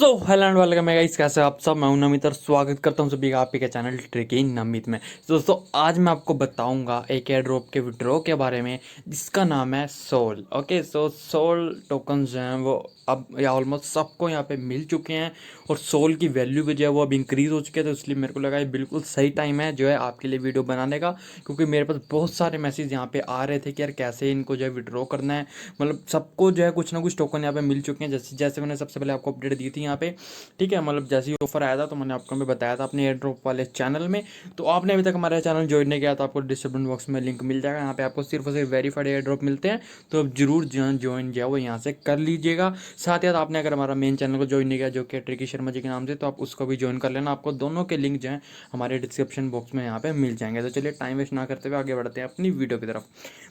So hello and welcome है guys, कैसे आप सब। मैं हूं नमित और स्वागत करता हूं सभी का आपके चैनल ट्रिकिंग नमित में। तो दोस्तों आज मैं आपको बताऊंगा एक एयर ड्रॉप के विड्रॉ के बारे में जिसका नाम है soul. Okay, so soul token जो हैं वो अब या ऑलमोस्ट सबको यहाँ पे मिल चुके हैं और सोल की वैल्यू भी जो है वो अब इंक्रीज़ हो चुके हैं। तो इसलिए मेरे को लगा ये बिल्कुल सही टाइम है जो है आपके लिए वीडियो बनाने का, क्योंकि मेरे पास बहुत सारे मैसेज यहाँ पे आ रहे थे कि यार कैसे इनको जो है विड्रॉ करना है। मतलब सबको जो है कुछ ना कुछ टोकन यहाँ पे मिल चुके हैं, जैसे जैसे मैंने सबसे पहले आपको अपडेट दी थी यहाँ पे। ठीक है, मतलब जैसे ही ऑफर आया था तो मैंने आपको भी बताया था अपने एयर ड्रॉप वाले चैनल में। तो आपने अभी तक हमारे चैनल ज्वाइन नहीं किया तो आपको डिस्क्रिप्शन बॉक्स में लिंक मिल जाएगा। यहाँ पे आपको सिर्फ और सिर्फ वेरीफाइड एयर ड्रॉप मिलते हैं, तो अब जरूर ज्वाइन जो है वो यहाँ से कर लीजिएगा। साथ ही साथ आपने अगर हमारा मेन चैनल को ज्वाइन नहीं किया जो कि ट्रिकी शर्मा जी के नाम से, तो आप उसको भी ज्वाइन कर लेना। आपको दोनों के लिंक जो है हमारे डिस्क्रिप्शन बॉक्स में यहाँ पे मिल जाएंगे। तो चलिए टाइम वेस्ट ना करते हुए आगे बढ़ते हैं अपनी वीडियो की तरफ।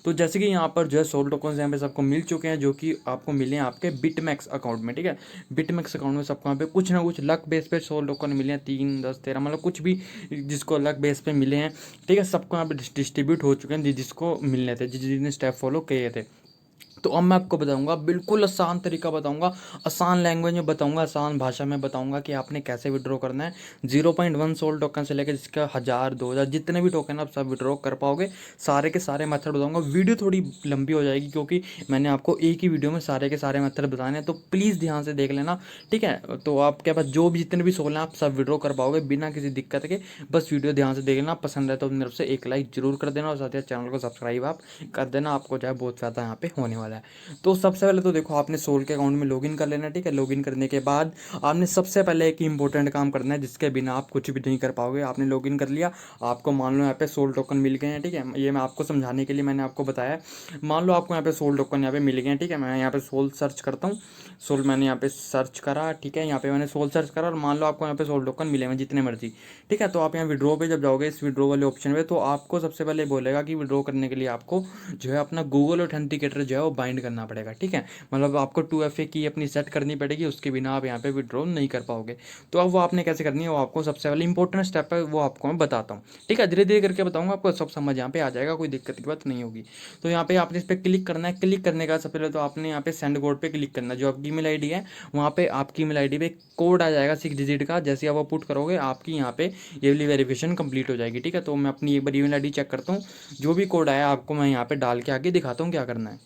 तो जैसे कि यहाँ पर जो है सोल टोकन यहाँ पे सबको मिल चुके हैं जो कि आपको मिले हैं आपके बिटमैक्स अकाउंट में। ठीक है, बिटमैक्स अकाउंट में सबको यहाँ पे कुछ ना कुछ लक बेस पे सोल टोकन मिले हैं, 3 10 13 मतलब कुछ भी जिसको लक बेस पे मिले हैं। ठीक है, सबको यहाँ पे डिस्ट्रीब्यूट हो चुके हैं जिसको मिलने थे, जिसने स्टेप फॉलो किए थे। तो अब मैं आपको बताऊंगा, बिल्कुल आसान तरीका बताऊंगा, आसान लैंग्वेज में बताऊंगा, आसान भाषा में बताऊंगा कि आपने कैसे विड्रॉ करना है। 0.1 सोल टोकन से लेकर जिसका 1000 2000 जितने भी टोकन आप सब विड्रॉ कर पाओगे, सारे के सारे मेथड बताऊंगा। वीडियो थोड़ी लंबी हो जाएगी क्योंकि मैंने आपको एक ही वीडियो में सारे के सारे मेथड बताने हैं, तो प्लीज़ ध्यान से देख लेना। ठीक है, तो आपके पास जो भी जितने भी सोल हैं आप सब विड्रॉ कर पाओगे बिना किसी दिक्कत के। बस वीडियो ध्यान से देख लेना, पसंद है तो मेरी तरफ से एक लाइक जरूर कर देना और साथ ही चैनल को सब्सक्राइब आप कर देना। आपको जो है बहुत फ़ायदा यहाँ पे होने वाला है। तो सबसे पहले तो देखो आपने सोल के अकाउंट में लॉगिन कर लेना है। ठीक है, लॉगिन करने के बाद आपने सबसे पहले एक इंपॉर्टेंट काम करना है जिसके बिना आप कुछ भी नहीं कर पाओगे। आपने लॉगिन कर लिया, आपको मान लो यहाँ पे सोल टोकन मिल गए हैं। ठीक है, ये मैं आपको समझाने के लिए मैंने आपको बताया। मान लो आपको यहाँ पे सोल टोकन यहाँ पे मिल गए हैं। ठीक है, मैं यहाँ पे सोल सर्च करता हूँ। सोल मैंने यहाँ पे सर्च करा। ठीक है, यहाँ पे मैंने सोल सर्च करा और मान लो आपको यहाँ पे सोल टोकन मिले हैं जितने मर्जी। ठीक है, तो आप यहाँ विड्रॉ पे जब जाओगे इस विड्रॉ वाले ऑप्शन पे, तो आपको सबसे पहले बोलेगा कि विड्रॉ करने के लिए आपको जो है अपना गूगल ऑथेंटिकेटर जो है वो बाइंड करना पड़ेगा। ठीक है, मतलब आपको 2FA की अपनी सेट करनी पड़ेगी, उसके बिना आप यहाँ पे विड्रॉ नहीं कर पाओगे। तो अब वो आपने कैसे करनी है वो आपको सबसे पहले इंपॉर्टेंट स्टेप है वो आपको मैं बताता हूँ। ठीक है, धीरे धीरे करके बताऊँगा, आपको सब समझ यहाँ पे आ जाएगा, कोई दिक्कत की बात नहीं होगी। तो यहाँ पे आपने इस पर क्लिक करना है। क्लिक करने का सबसे पहले तो आपने यहाँ पे सेंड कोड पे क्लिक करना है। जो आपकी ईमेल आईडी है वहाँ पे आपकी ईमेल आईडी पे कोड आ जाएगा 6 डिजिट का। जैसे आप वो पुट करोगे आपकी यहाँ पे ये वाली वेरिफिकेशन कंप्लीट हो जाएगी। ठीक है, तो मैं अपनी एक बार ईमेल आईडी चेक करता हूँ। जो भी कोड आया आपको मैं यहाँ पे डाल के आगे दिखाता हूँ क्या करना है।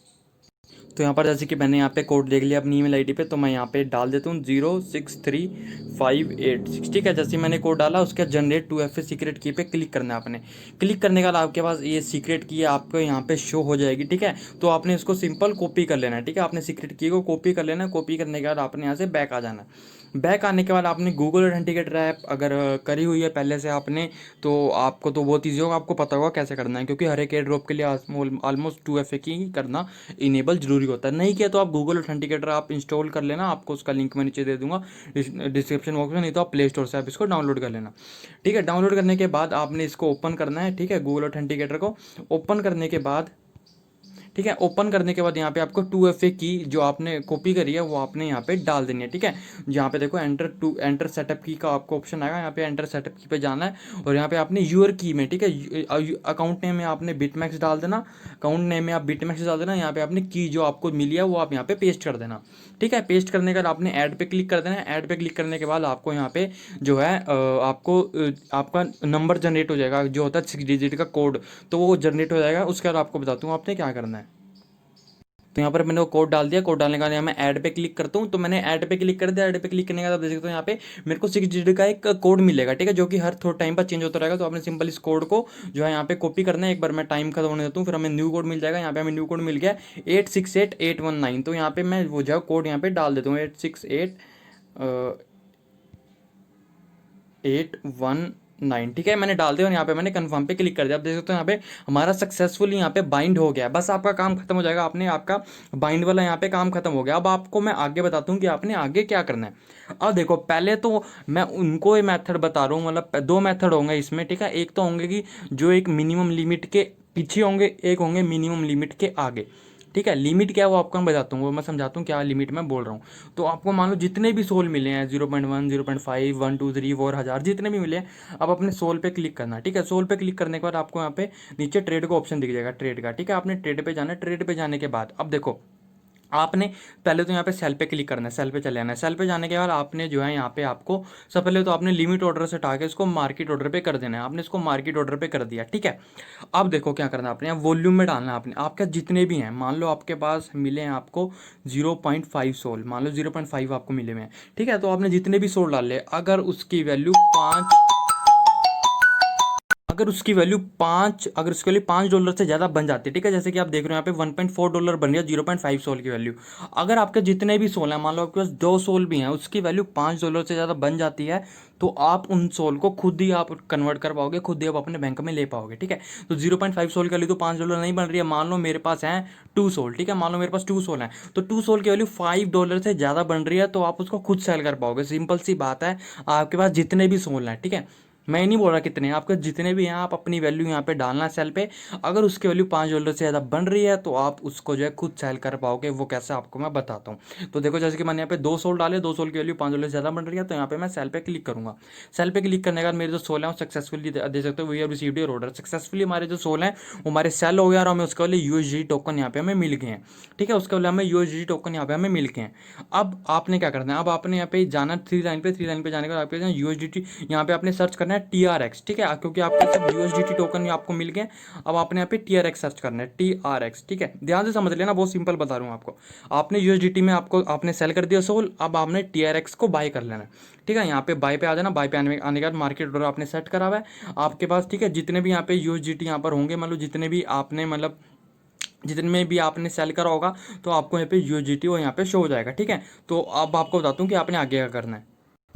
तो यहाँ पर जैसे कि मैंने यहाँ पे कोड देख लिया अपनी ईमेल आईडी पे, तो मैं यहाँ पे डाल देता हूँ 063586। ठीक है, जैसे ही मैंने कोड डाला उसके जनरेट 2FA सीक्रेट की पे क्लिक करना है आपने। क्लिक करने के बाद आपके पास ये सीक्रेट की आपको यहाँ पे शो हो जाएगी। ठीक है, तो आपने इसको सिंपल कॉपी कर लेना है। ठीक है, आपने सीक्रेट की को कॉपी कर लेना है। कॉपी करने के बाद आपने यहाँ से बैक आ जाना है। बैक आने के बाद आपने गूगल ऑथेंटिकेटर ऐप अगर करी हुई है पहले से आपने, तो आपको तो बहुत ईजी होगा, आपको पता होगा कैसे करना है, क्योंकि हर एक एयर ड्रॉप के लिए ऑलमोस्ट 2FA की ही करना इनेबल जरूरी होता है। नहीं किया तो आप गूगल ऑथेंटिकेटर आप इंस्टॉल कर लेना, आपको उसका लिंक मैं नीचे दे दूंगा डिस्क्रिप्शन बॉक्स में, नहीं तो आप प्ले स्टोर से आप इसको डाउनलोड कर लेना। ठीक है, डाउनलोड करने के बाद आपने इसको ओपन करना है। ठीक है, गूगल ऑथेंटिकेटर को ओपन करने के बाद, ठीक है, ओपन करने के बाद यहाँ पे आपको 2FA की जो आपने कॉपी करी है वो आपने यहाँ पे डाल देनी है। ठीक है, यहाँ पे देखो एंटर सेटअप की का आपको ऑप्शन आएगा, यहाँ पे एंटर सेटअप की पे जाना है और यहाँ पे आपने यूर की में, ठीक है, अकाउंट नेम में आपने बिटमैक्स डाल देना। अकाउंट नेम में आप बिटमैक्स डाल देना। यहाँ पे आपने की जो आपको मिली है वो आप यहाँ पे पेस्ट कर देना। ठीक है, पेस्ट करने के बाद आपने ऐड पे क्लिक कर देना है। ऐड पे क्लिक करने के बाद आपको यहाँ पे जो है आपको आपका नंबर जनरेट हो जाएगा जो होता है 6 डिजिट का कोड, तो वो जनरेट हो जाएगा। उसके बाद आपको बताता हूँ आपने क्या करना है। तो यहाँ पर मैंने वो कोड डाल दिया। कोड डालने के बाद यहाँ मैं ऐड पे क्लिक करता हूँ, तो मैंने ऐड पे क्लिक कर दिया। ऐड पे क्लिक करने के बाद आप देख सकते हो यहाँ पे मेरे को 6 डिजिट का एक कोड मिलेगा। ठीक है, जो कि हर थोड़ा टाइम पर चेंज होता रहेगा। तो आपने सिंपल इस कोड को जो है यहाँ पे कॉपी करना है। एक बार मैं टाइम खत्म होने देता हूँ, फिर हमें न्यू कोड मिल जाएगा। यहाँ पे हमें न्यू कोड मिल गया 868819। तो यहाँ पे मैं वो जो कोड यहाँ पे डाल देता हूँ 868819। ठीक है, मैंने डाल दिया और यहाँ पे मैंने कंफर्म पे क्लिक कर दिया। आप देख सकते हो यहाँ पे हमारा सक्सेसफुली यहाँ पे बाइंड हो गया। बस आपका काम खत्म हो जाएगा, आपने आपका बाइंड वाला यहाँ पे काम खत्म हो गया। अब आपको मैं आगे बताता हूँ कि आपने आगे क्या करना है। अब देखो पहले तो मैं उनको ये मेथड बता रहा हूँ, मतलब 2 मेथड होंगे इसमें। ठीक है, एक तो होंगे कि जो एक मिनिमम लिमिट के पीछे होंगे, एक होंगे मिनिमम लिमिट के आगे। ठीक है, लिमिट क्या है वो आपको मैं बताता हूँ, वो मैं समझाता हूँ क्या लिमिट मैं बोल रहा हूँ। तो आपको मान लो जितने भी सोल मिले हैं 0.1 0.5 1 2 3 4 1000 जितने भी मिले हैं, अब अपने सोल पे क्लिक करना है। ठीक है, सोल पे क्लिक करने के बाद आपको यहाँ पे नीचे ट्रेड का ऑप्शन दिख जाएगा, ट्रेड का। ठीक है, आपने ट्रेड पे जाना है। ट्रेड पे जाने के बाद अब देखो आपने पहले तो यहाँ पे सेल पे क्लिक करना है, सेल पे चले जाना है। सेल पे जाने के बाद आपने जो है यहाँ पे आपको सबसे पहले तो आपने लिमिट ऑर्डर से हटा के इसको मार्केट ऑर्डर पे कर देना है। आपने इसको मार्केट ऑर्डर पे कर दिया, ठीक है। अब देखो क्या करना है, आपने यहाँ वॉल्यूम में डालना है। आपने आपके जितने भी हैं, मान लो आपके पास मिले हैं आपको 0.5 सोल, मान लो 0.5 आपको मिले हुए हैं, ठीक है। तो आपने जितने भी सोल डाले, अगर उसकी वैल्यू 5, अगर उसके लिए $5 से ज़्यादा बन जाती है, ठीक है। जैसे कि आप देख रहे हो यहाँ पे $1.4 बन रही है 0.5 सोल की वैल्यू। अगर आपके जितने भी सोल हैं, मान लो आपके पास 2 सोल भी हैं, उसकी वैल्यू $5 से ज़्यादा बन जाती है, तो आप उन सोल को खुद ही आप कन्वर्ट कर पाओगे, खुद ही आप अपने बैंक में ले पाओगे, ठीक है। तो 0.5 सोल के लिए तो $5 नहीं बन रही है। मान लो मेरे पास हैं 2 सोल, ठीक है। मान लो मेरे पास 2 सोल हैं, तो 2 सोल की वैल्यू $5 से ज़्यादा बन रही है, तो आप उसको खुद सेल कर पाओगे। सिंपल सी बात है, आपके पास जितने भी सोल हैं, ठीक है। मैं नहीं बोल रहा कितने, आपके जितने भी हैं, आप अपनी वैल्यू यहाँ पे डालना सेल पे। अगर उसकी वैल्यू $5 से ज़्यादा बन रही है, तो आप उसको जो है खुद सेल कर पाओगे। वो कैसे, आपको मैं बताता हूँ। तो देखो, जैसे कि मैंने यहाँ पे 2 सोल डाले, 2 सोल की वैल्यू $5 से ज़्यादा बन रही है, तो यहाँ पे मैं सेल पे क्लिक करूँगा। सेल पे क्लिक करने के बाद मेरे जो सोल हैं वो सक्सेसफुली दे सकते हो, we have received your order successfully. हमारे जो सोल हैं वो हमारे सेल हो गया, और हमें उसके वाले USDT टोकन यहाँ पे हमें मिल गए हैं, ठीक है। उसके वाले हमें USDT टोकन यहाँ पे हमें मिल गए हैं। अब आपने क्या करना है, अब आपने यहाँ पे जाना थ्री लाइन पे जाने के बाद आपके USDT यहाँ पे आपने सर्च करना है TRX, ठीक है, क्योंकि आपके सब USDT टोकन आपको मिल गए। अब आपने यहाँ पे TRX सर्च करना है, TRX, ठीक है। ध्यान से समझ लेना, बहुत सिंपल बता रहा हूँ आपको। आपने USDT में आपको आपने सेल कर दिया सोल, अब आपने TRX को बाय कर लेना है, ठीक है। यहाँ पे बाय पे आ जाना। बाय पे आने के बाद मार्केट ऑर्डर आपने सेट करा हुआ है आपके पास, ठीक है। जितने भी यहाँ पे USDT यहाँ पर होंगे, मतलब जितने भी आपने मतलब जितने में भी आपने सेल करा होगा, तो आपको यहाँ पे USDT और यहाँ पे शो हो जाएगा, ठीक है। तो अब आपको बताता हूँ कि आपने आगे क्या करना है।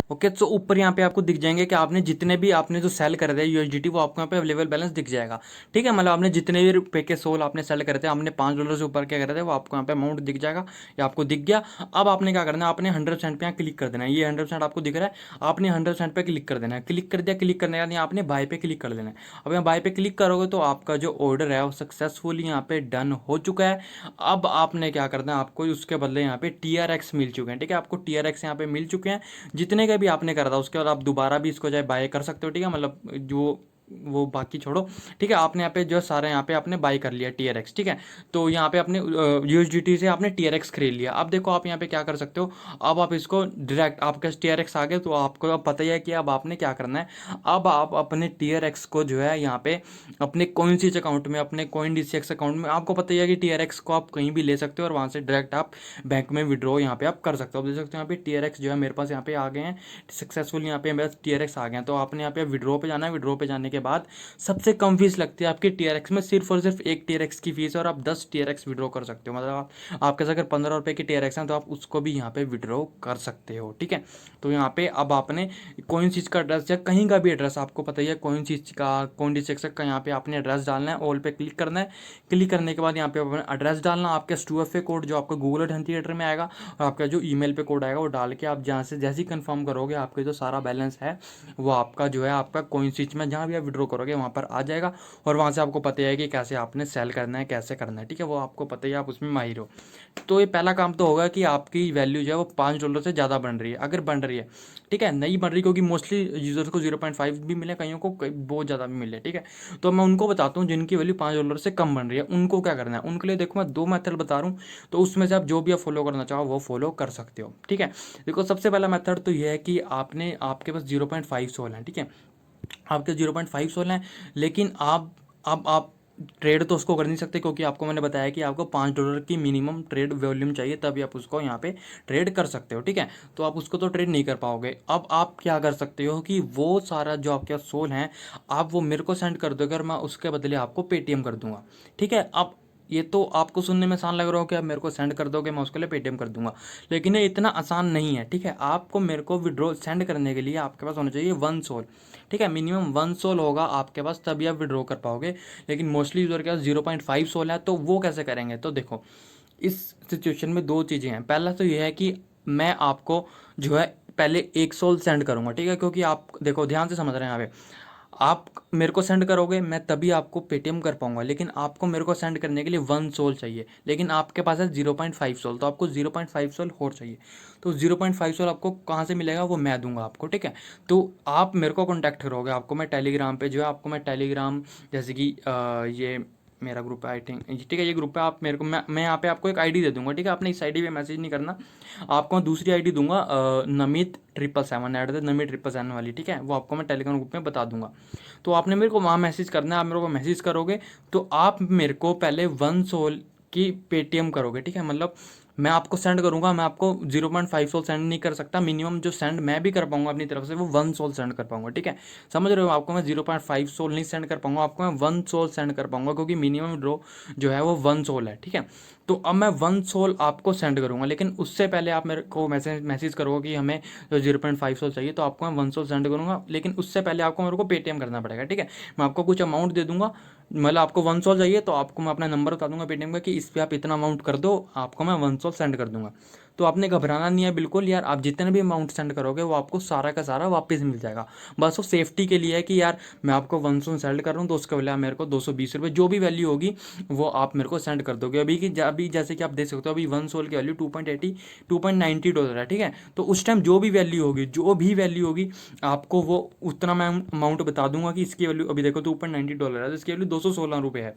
ओके, तो ऊपर यहाँ पे आपको दिख जाएंगे कि आपने जितने भी आपने जो सेल कर दिया USDT, वो आपको यहाँ पे अवेलेबल बैलेंस दिख जाएगा, ठीक है। मतलब आपने जितने भी रुपए के सोल आपने सेल करे थे, आपने $5 से ऊपर क्या करे थे, वो आपको यहाँ पे अमाउंट दिख जाएगा, या आपको दिख गया। अब आपने क्या करना है, आपने 100% पे यहाँ क्लिक कर देना है। ये 100% आपको दिख रहा है, आपने 100% पे क्लिक कर देना है। क्लिक कर दिया, क्लिक करने के बाद यहाँ आपने बाय पे क्लिक कर देना है। अब यहाँ बाय पे क्लिक करोगे तो आपका जो ऑर्डर है वो सक्सेसफुली यहाँ पे डन हो चुका है। अब आपने क्या करना है, आपको उसके बदले यहाँ पे TRX मिल चुके हैं, ठीक है। आपको TRX यहाँ पे मिल चुके हैं, जितने का भी आपने करा था। उसके बाद आप दोबारा भी इसको जो है बाय कर सकते हो, ठीक है। मतलब जो वो बाकी छोड़ो, ठीक है। आपने यहाँ पे जो सारा यहाँ पे आपने बाय कर लिया TRX, ठीक है। तो यहाँ पे अपने USDT से आपने TRX खरीद लिया। अब देखो आप यहाँ पे क्या कर सकते हो, अब आप इसको डायरेक्ट आपके TRX आ गए, तो आपको अब पता ही है कि अब आपने क्या करना है। अब आप अपने TRX को जो है यहाँ पे अपने CoinSwitch अकाउंट में, अपने CoinDCX अकाउंट में, आपको पता ही है कि TRX को आप कहीं भी ले सकते हो, और वहाँ से डायरेक्ट आप बैंक में विड्रॉ यहाँ पे आप कर सकते हो। आप देख सकते हो यहाँ पे TRX जो है मेरे पास यहाँ पे आ गए हैं सक्सेसफुल, यहाँ पे मेरे TRX आ गए हैं। तो आपने यहाँ पे विड्रॉ पे जाना है। विड्रॉ पे जाने के बाद सबसे कम फीस लगती है आपकी TRX में, सिर्फ और सिर्फ एक TRX की फीस है, और आप 10 TRX विड्रॉ कर सकते हो। मतलब आपके पास अगर ₹15 की TRX हैं, तो आप उसको भी यहाँ पे विड्रॉ कर सकते हो, ठीक है। तो यहाँ पे अब आपने CoinSwitch का एड्रेस या कहीं का भी एड्रेस, आपको पता ही है CoinSwitch का, CoinDCX का, यहाँ पे आपने एड्रेस डालना है। ऑल पे क्लिक करना है। क्लिक करने के बाद यहाँ पे अपना एड्रेस डालना, आपके 2FA कोड जो आपका गूगल ऑथेंटिकेटर में आएगा, और आपका जो ईमेल पे कोड आएगा, वो डाल के आप जहाँ से जैसे ही कंफर्म करोगे, आपके जो सारा बैलेंस है वो आपका जो है आपका CoinSwitch में जहाँ भी आप विड्रॉ करोगे वहाँ पर आ जाएगा। और वहाँ से आपको पता है कि कैसे आपने सेल करना है, कैसे करना है, ठीक है। वो आपको पता ही है, आप उसमें माहिर हो। तो ये पहला काम तो होगा कि आपकी वैल्यू जो है वो $5 से ज़्यादा बन रही है, अगर बन रही है, ठीक है। नहीं बन रही, क्योंकि मोस्टली यूज़र्स को 0.5 भी मिले, कईयों को बहुत ज़्यादा भी मिले, ठीक है। तो मैं उनको बताता हूँ जिनकी वैल्यू $5 से कम बन रही है, उनको क्या करना है। उनके लिए देखो मैं 2 मेथड बता रहा हूँ, तो उसमें से आप जो भी आप फॉलो करना चाहो वो फॉलो कर सकते हो, ठीक है। देखो, सबसे पहला मेथड तो ये है कि आपके पास 0.5 सोल है, ठीक है। आपके 0.5 सोल हैं, लेकिन आप ट्रेड तो उसको कर नहीं सकते, क्योंकि आपको मैंने बताया कि आपको $5 की मिनिमम ट्रेड वॉल्यूम चाहिए, तभी आप उसको यहाँ पे ट्रेड कर सकते हो, ठीक है। तो आप उसको तो ट्रेड नहीं कर पाओगे। अब आप क्या कर सकते हो कि वो सारा जो आपके सोल हैं, आप वो मेरे को सेंड कर दो, अगर मैं उसके बदले आपको पेटीएम कर दूंगा, ठीक है। अब ये तो आपको सुनने में आसान लग रहा हो कि आप मेरे को सेंड कर दोगे, मैं उसके लिए पेटीएम कर दूंगा, लेकिन ये इतना आसान नहीं है, ठीक है। आपको मेरे को विड्रॉ सेंड करने के लिए आपके पास होना चाहिए 1 सोल, ठीक है। मिनिमम 1 सोल होगा आपके पास, तभी आप विड्रॉ कर पाओगे। लेकिन मोस्टली यूज़र के पास 0.5 सोल है, तो वो कैसे करेंगे। तो देखो, इस सिचुएशन में 2 चीज़ें हैं। पहला तो ये है कि मैं आपको जो है पहले 1 सोल सेंड करूँगा, ठीक है। क्योंकि आप देखो, ध्यान से समझ रहे हैं यहाँ पे, आप मेरे को सेंड करोगे, मैं तभी आपको पेटीएम कर पाऊंगा, लेकिन आपको मेरे को सेंड करने के लिए 1 सोल चाहिए, लेकिन आपके पास है 0.5 सोल, तो आपको 0.5 सोल और चाहिए। तो 0.5 सोल आपको कहाँ से मिलेगा, वो मैं दूंगा आपको, ठीक है। तो आप मेरे को कॉन्टैक्ट करोगे, आपको मैं टेलीग्राम पे जो है, आपको मैं टेलीग्राम जैसे कि ये मेरा ग्रुप है आई थिंक, ठीक है ये ग्रुप है। आप मेरे को मैं यहाँ पे आपको एक आईडी दे दूंगा, ठीक है। आपने इस आईडी पे मैसेज नहीं करना, आपको मैं दूसरी आईडी दूंगा नमित 777 ऐड द नमित 777 वाली, ठीक है। वो आपको मैं टेलीग्राम ग्रुप में बता दूंगा। तो आपने मेरे को वहाँ मैसेज करना है। आप मेरे को मैसेज करोगे तो आप मेरे को पहले 1 सोल की पेटीएम करोगे, ठीक है। मतलब मैं आपको सेंड करूंगा, मैं आपको 0.5 सोल सेंड नहीं कर सकता। मिनिमम जो सेंड मैं भी कर पाऊंगा अपनी तरफ से वो 1 सोल सेंड कर पाऊंगा, ठीक है। समझ रहे हो, आपको मैं 0.5 सोल नहीं सेंड कर पाऊंगा, आपको मैं 1 सोल सेंड कर पाऊंगा, क्योंकि मिनिमम ड्रॉ जो है वो 1 सोल है, ठीक है। तो अब मैं 1 सोल आपको सेंड करूंगा, लेकिन उससे पहले आप मेरे को मैसेज करोगे कि हमें 0.5 सोल चाहिए, तो आपको मैं 1 सोल सेंड करूंगा, लेकिन उससे पहले आपको मेरे को पेटीएम करना पड़ेगा, ठीक है। मैं आपको कुछ अमाउंट दे दूंगा, मतलब आपको 1 सोल चाहिए तो आपको मैं अपना नंबर बता दूंगा पेटीएम का कि इस पर आप इतना अमाउंट कर दो, आपको मैं 1 सोल सेंड कर दूंगा। तो आपने घबराना नहीं है बिल्कुल यार, आप जितने भी अमाउंट सेंड करोगे वो आपको सारा का सारा वापस मिल जाएगा। बस वो सेफ्टी के लिए है कि यार मैं आपको 1 सोल सेंड कर रहा हूँ तो उसके बदले आप मेरे को 220 रुपये जो भी वैल्यू होगी वो आप मेरे को सेंड कर दोगे। अभी जैसे कि आप देख सकते हो अभी 1 सोल की वैल्यू 2.90 डॉलर है, ठीक है। तो उस टाइम जो भी वैल्यू होगी आपको वो उतना मैं अमाउंट बता दूंगा कि इसकी वैल्यू अभी देखो 2.90 डॉलर है तो इसकी वैल्यू 216 रुपये है।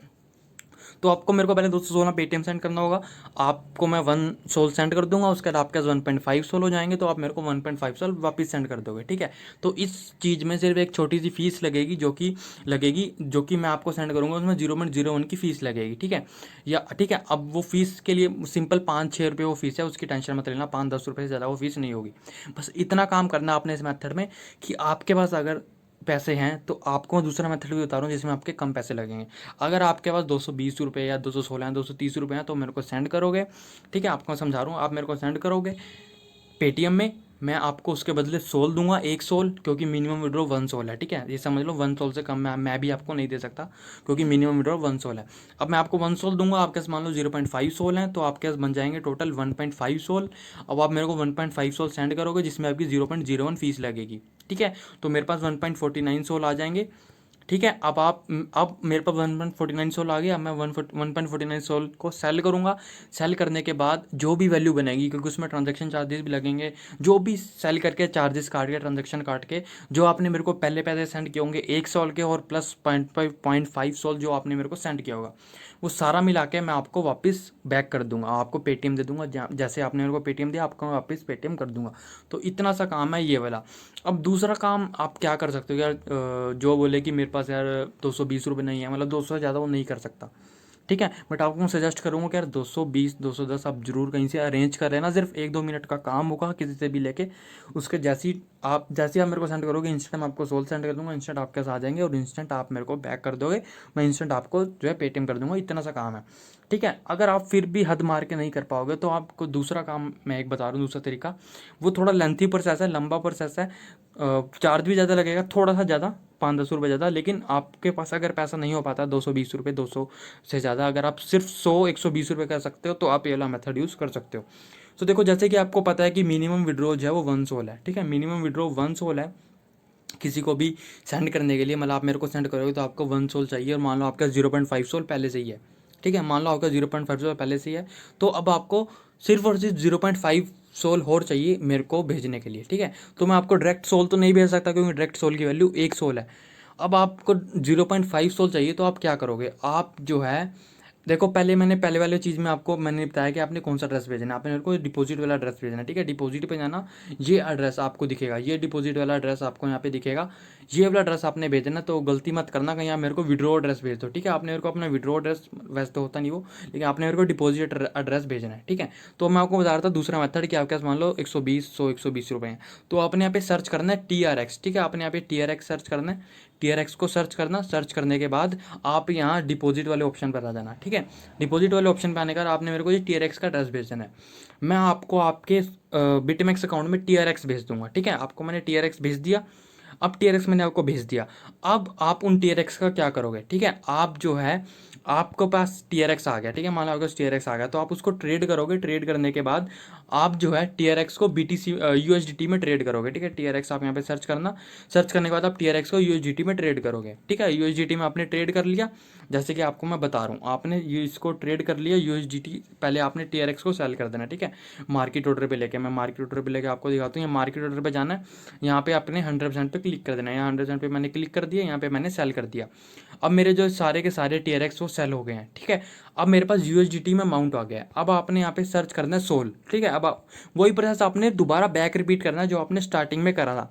तो आपको मेरे को पहले 216 पेटीएम सेंड करना होगा, आपको मैं 1 सोल सेंड कर दूंगा, उसके बाद आपके पास 1.5 सोल हो जाएंगे, तो आप मेरे को 1.5 सोल वापस सेंड कर दोगे, ठीक है। तो इस चीज़ में सिर्फ एक छोटी सी फीस लगेगी जो कि मैं आपको सेंड करूंगा, उसमें 0.01 की फीस लगेगी, ठीक है। या ठीक है, अब वो फीस के लिए सिंपल 5-6 रुपये वो फीस है, उसकी टेंशन मत लेना, 5-10 रुपये से ज़्यादा वो फीस नहीं होगी। बस इतना काम करना आपने इस मेथड में कि आपके पास अगर पैसे हैं तो आपको दूसरा मेथड भी बता रहा हूँ जिसमें आपके कम पैसे लगेंगे। अगर आपके पास 220 रुपये या 216 हैं, 230 रुपये हैं, तो मेरे को सेंड करोगे, ठीक है। आपको मैं समझा रहा हूँ, आप मेरे को सेंड करोगे पेटीएम में, मैं आपको उसके बदले सोल दूंगा, 1 सोल, क्योंकि मिनिमम विड्रॉ 1 सोल है, ठीक है। ये समझ लो 1 सोल से कम मैं भी आपको नहीं दे सकता, क्योंकि मिनिमम विड्रॉ 1 सोल है। अब मैं आपको 1 सोल दूंगा, आपके पास मान लो 0.5 सोल हैं, तो आपके पास बन जाएंगे टोटल 1.5 सोल। अब आप मेरे को 1.5 सोल सेंड करोगे जिसमें आपकी 0.01 फीस लगेगी, ठीक है। तो मेरे पास 1.49 सोल आ जाएंगे, ठीक है। अब मेरे पास 1.49 सोल आ गया, अब मैं 1.49 सोल को सेल करूंगा। सेल करने के बाद जो भी वैल्यू बनेगी, क्योंकि उसमें ट्रांजैक्शन चार्जेस भी लगेंगे, जो भी सेल करके चार्जेस काट के ट्रांजैक्शन काट के जो आपने मेरे को पहले पैसे सेंड किए होंगे 1 सोल के, और प्लस 0.5 सोल जो आपने मेरे को सेंड किया होगा, वो सारा मिला के मैं आपको वापस बैक कर दूंगा, आपको पेटीएम दे दूंगा। जैसे आपने मेरे को पेटीएम दिया, आपको मैं वापस पेटीएम कर दूंगा। तो इतना सा काम है ये वाला। अब दूसरा काम आप क्या कर सकते हो यार, जो बोले कि मेरे पास यार 220 रुपये नहीं है, मतलब 200 से ज़्यादा वो नहीं कर सकता, ठीक है। बट आपको मैं सजेस्ट करूँगा कि यार 220 210 आप जरूर कहीं से अरेंज कर लेना, सिर्फ 1-2 मिनट का काम होगा किसी से भी लेके। उसके जैसे ही आप मेरे को सेंड करोगे, इंस्टेंट मैं आपको सोल सेंड कर दूंगा, इंस्टेंट आपके साथ आ जाएंगे और इंस्टेंट आप मेरे को बैक कर दोगे, मैं इंस्टेंट आपको जो है पेटीएम कर दूंगा। इतना सा काम है, ठीक है। अगर आप फिर भी हद मार के नहीं कर पाओगे तो आपको दूसरा काम मैं एक बता रहा हूँ, दूसरा तरीका। वो थोड़ा लेंथी प्रोसेस है, लंबा प्रोसेस है, चार्ज भी ज़्यादा लगेगा, थोड़ा सा ज़्यादा, 5-10 रुपये ज़्यादा। लेकिन आपके पास अगर पैसा नहीं हो पाता 220 रुपये, 200 से ज़्यादा, अगर आप सिर्फ 100-120 रुपये कर सकते हो तो आप ये वाला मेथड यूज़ कर सकते हो। तो देखो, जैसे कि आपको पता है कि मिनिमम विड्रॉ जो है वो 1 सोल है, ठीक है। मिनिमम विड्रॉ 1 सोल है किसी को भी सेंड करने के लिए, मतलब आप मेरे को सेंड करोगे तो आपको 1 सोल चाहिए, और मान लो आपका 0.5 सोल पहले से ही है, ठीक है। मान लो आपका 0.5 सोल पहले से ही है, तो अब आपको सिर्फ और सिर्फ 0.5 सोल और चाहिए मेरे को भेजने के लिए, ठीक है। तो मैं आपको डायरेक्ट सोल तो नहीं भेज सकता, क्योंकि डायरेक्ट सोल की वैल्यू 1 सोल है। अब आपको 0.5 सोल चाहिए, तो आप क्या करोगे, आप जो है देखो, पहले वाले चीज़ में आपको मैंने बताया कि आपने कौन सा एड्रेस भेजना है। आपने मेरे को डिपॉजिट वाला एड्रेस भेजना है, ठीक है। डिपॉजिट पे जाना, ये एड्रेस आपको दिखेगा, ये डिपॉजिट वाला एड्रेस आपको यहाँ पे दिखेगा, ये वाला एड्रेस आपने भेजना। तो गलती मत करना कहीं आप मेरे को विड्रॉ एड्रेस भेज दो, ठीक है। आपने मेरे को अपना विड्रॉ एड्रेस, वैसे तो होता नहीं वो, लेकिन आपने मेरे को डिपॉजिट एड्रेस भेजना है, ठीक है। तो मैं आपको बता रहा था दूसरा मेथड कि आपके पास मान लो 120 हैं, तो आपने यहाँ पे सर्च करना है TRX, ठीक है। आपने यहाँ पे TRX सर्च करना है, TRX को सर्च करना, सर्च करने के बाद आप यहाँ डिपॉजिट वाले ऑप्शन पर आ जाना, ठीक है। डिपॉजिट वाले ऑप्शन पे आने का आपने मेरे को ये TRX का एड्रेस भेजना है, मैं आपको आपके बिटमैक्स अकाउंट में TRX भेज दूंगा, ठीक है। आपको मैंने TRX भेज दिया, अब TRX मैंने आपको भेज दिया। अब आप उन TRX का क्या करोगे, ठीक है। आप जो है आपको पास TRX आ गया, ठीक है। मान लो आपके पास TRX आ गया, तो आप उसको ट्रेड करोगे। ट्रेड करने के बाद आप जो है TRX को BTC USDT में ट्रेड करोगे, ठीक है। TRX आप यहाँ पे सर्च करना, सर्च करने के बाद आप TRX को USDT में ट्रेड करोगे, ठीक है। USDT में आपने ट्रेड कर लिया, जैसे कि आपको मैं बता रहा हूँ, आपने इसको ट्रेड कर लिया USDT, पहले आपने TRX को सेल कर देना, ठीक है। मार्केट ऑर्डर पे लेके, मैं मार्केट ऑर्डर पे लेके आपको दिखाता हूँ। यहाँ मार्केट ऑर्डर पे जाना है, यहाँ पे आपने 100% पे क्लिक कर देना है। यहाँ 100% पे मैंने क्लिक कर दिया, यहाँ पे मैंने सेल कर दिया। अब मेरे जो सारे के सारे TRX वो सेल हो गए हैं, ठीक है। अब मेरे पास USDT में अमाउंट आ गया है। अब आपने यहाँ पे सर्च करना है सोल, ठीक है। अब वही प्रोसेस आपने दोबारा बैक रिपीट करना है जो आपने स्टार्टिंग में करा था।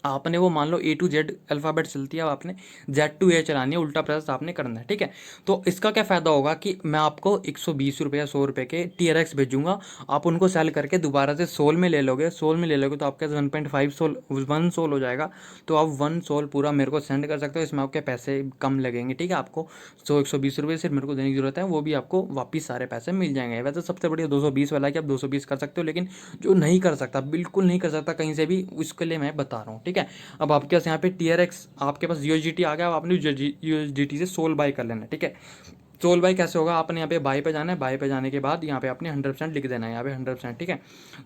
आपने वो मान लो A to Z अल्फ़ाबेट चलती है, अब आपने Z to A चलानी है, उल्टा प्रोसेस आपने करना है, ठीक है। तो इसका क्या फ़ायदा होगा कि मैं आपको 120 रुपये या 100 रुपये के TRX भेजूंगा, आप उनको सेल करके दोबारा से सोल में ले लोगे। सोल में ले लोगे तो आपके 1.5 सोल 1 सोल हो जाएगा। तो आप 1 सोल पूरा मेरे को सेंड कर सकते हो, इसमें आपके पैसे कम लगेंगे, ठीक है। आपको 120 रुपये सिर्फ मेरे को देने की जरूरत है, वो भी आपको वापिस सारे पैसे मिल जाएंगे। वैसे सबसे बढ़िया 220 वाला है कि आप 220 कर सकते हो, लेकिन जो नहीं कर सकता, बिल्कुल नहीं कर सकता कहीं से भी, उसके लिए मैं बता रहा हूँ, ठीक है। अब आपके पास यहाँ पे TRX, आपके पास USDT आ गया, अब आपने USDT से सोल बाय कर लेना है, ठीक है। सोल बाय कैसे होगा, आपने यहाँ पे बाय पे जाना है, बाय पे जाने के बाद यहाँ पे आपने 100% लिख देना है, यहाँ पे 100%, ठीक है।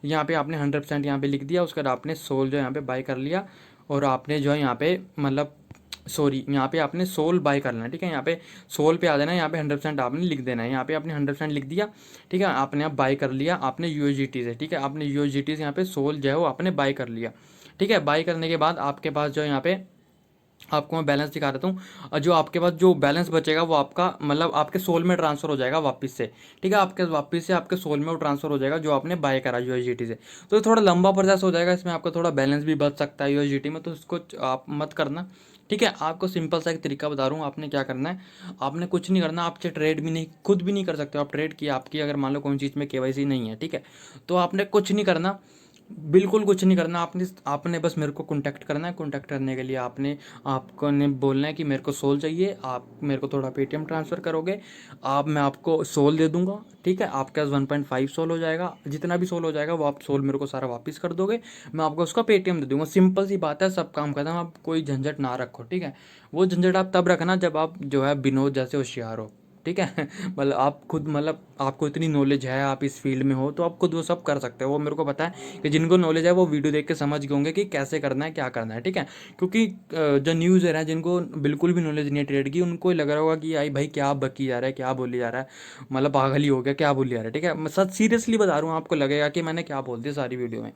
यहाँ पे आपने 100% यहाँ पे लिख दिया, उसके बाद आपने सोल जो यहाँ पे बाय कर लिया, और आपने जो है यहाँ पे मतलब सॉरी यहाँ पे आपने सोल बाय कर लेना है, ठीक है। यहाँ पे सोल पे आ जाना है, यहाँ पे 100% आपने लिख देना है, यहाँ पे आपने 100% लिख दिया, ठीक है। आपने अब बाय कर लिया आपने USDT से, ठीक है। आपने USDT से यहाँ पे सोल जो है वो आपने बाय कर लिया, ठीक है। बाय करने के बाद आपके पास जो यहाँ पे आपको मैं बैलेंस दिखा देता हूँ, और जो आपके पास जो बैलेंस बचेगा वो आपका मतलब आपके सोल में ट्रांसफर हो जाएगा वापस से, ठीक है। आपके वापस से आपके सोल में वो ट्रांसफर हो जाएगा जो आपने बाय करा USDT से। तो ये थोड़ा लंबा प्रोसेस हो जाएगा, इसमें आपका थोड़ा बैलेंस भी बच सकता है USDT में, तो इसको आप मत करना, ठीक है। आपको सिंपल सा एक तरीका बता रहा हूँ, आपने क्या करना है, आपने कुछ नहीं करना, आपसे ट्रेड भी नहीं, खुद भी नहीं कर सकते हो आप ट्रेड की, आपकी अगर मान लो कोई चीज़ में KYC नहीं है, ठीक है। तो आपने कुछ नहीं करना, बिल्कुल कुछ नहीं करना, आपने आपने बस मेरे को कांटेक्ट करना है। कांटेक्ट करने के लिए आपने आपको ने बोलना है कि मेरे को सोल चाहिए, आप मेरे को थोड़ा पेटीएम ट्रांसफ़र करोगे, आप मैं आपको सोल दे दूंगा, ठीक है। आपके पास 1.5 सोल हो जाएगा, जितना भी सोल हो जाएगा वो आप सोल मेरे को सारा वापस कर दोगे, मैं आपको उसका पेटीएम दे दूंगा। सिंपल सी बात है, सब काम खत्म, आप कोई झंझट ना रखो, ठीक है। वो झंझट आप तब रखना जब आप जो है विनोद जैसे होशियार हो, ठीक है। मतलब आप खुद मतलब आपको इतनी नॉलेज है, आप इस फील्ड में हो, तो आप खुद वो सब कर सकते हो। वो मेरे को पता है कि जिनको नॉलेज है वो वीडियो देख के समझ गए होंगे कि कैसे करना है क्या करना है, ठीक है। क्योंकि जो न्यूज़र है जिनको बिल्कुल भी नॉलेज नहीं है ट्रेड की, उनको लग रहा होगा कि आई भाई क्या बकी जा रहा है, क्या बोली जा रहा है, मतलब पागल ही हो गया, क्या बोली जा रहा है, ठीक है। मैं सच सीरियसली बता रहा हूँ, आपको लगेगा कि मैंने क्या बोल दिया सारी वीडियो में,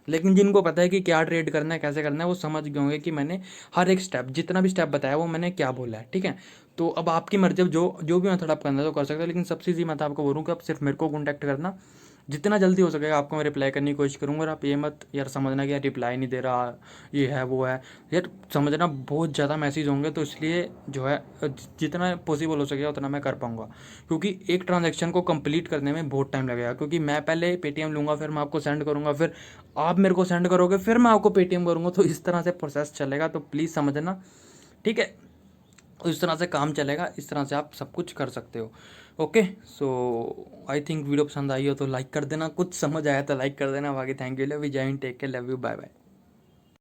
लेकिन जिनको पता है कि क्या ट्रेड करना है कैसे करना है, वो समझ गए होंगे कि मैंने हर एक स्टेप, जितना भी स्टेप बताया वो मैंने क्या बोला है, ठीक है। तो अब आपकी मर्जी, अब जो जो भी मेथड आप करना है तो कर सकते हो, लेकिन सबसे ईजी मैं तो आपको बोलूँ कि आप सिर्फ मेरे को कॉन्टैक्ट करना, जितना जल्दी हो सकेगा आपको मैं रिप्लाई करने की कोशिश करूँगा। और आप ये मत यार समझना कि यार रिप्लाई नहीं दे रहा, ये है वो है, यार समझना बहुत ज़्यादा मैसेज होंगे, तो इसलिए जो है जितना पॉसिबल हो सकेगा उतना मैं कर पाऊँगा, क्योंकि एक ट्रांजेक्शन को कंप्लीट करने में बहुत टाइम लगेगा। क्योंकि मैं पहले पेटीएम लूँगा, फिर मैं आपको सेंड करूँगा, फिर आप मेरे को सेंड करोगे, फिर मैं आपको पेटीएम करूँगा, तो इस तरह से प्रोसेस चलेगा, तो प्लीज़ समझना, ठीक है। तो इस तरह से काम चलेगा, इस तरह से आप सब कुछ कर सकते हो। Okay, so I think video पसंद आई हो तो लाइक कर देना, कुछ समझ आया तो लाइक कर देना, बाकी thank you, love you, Jai Hind, take care, love you, bye bye.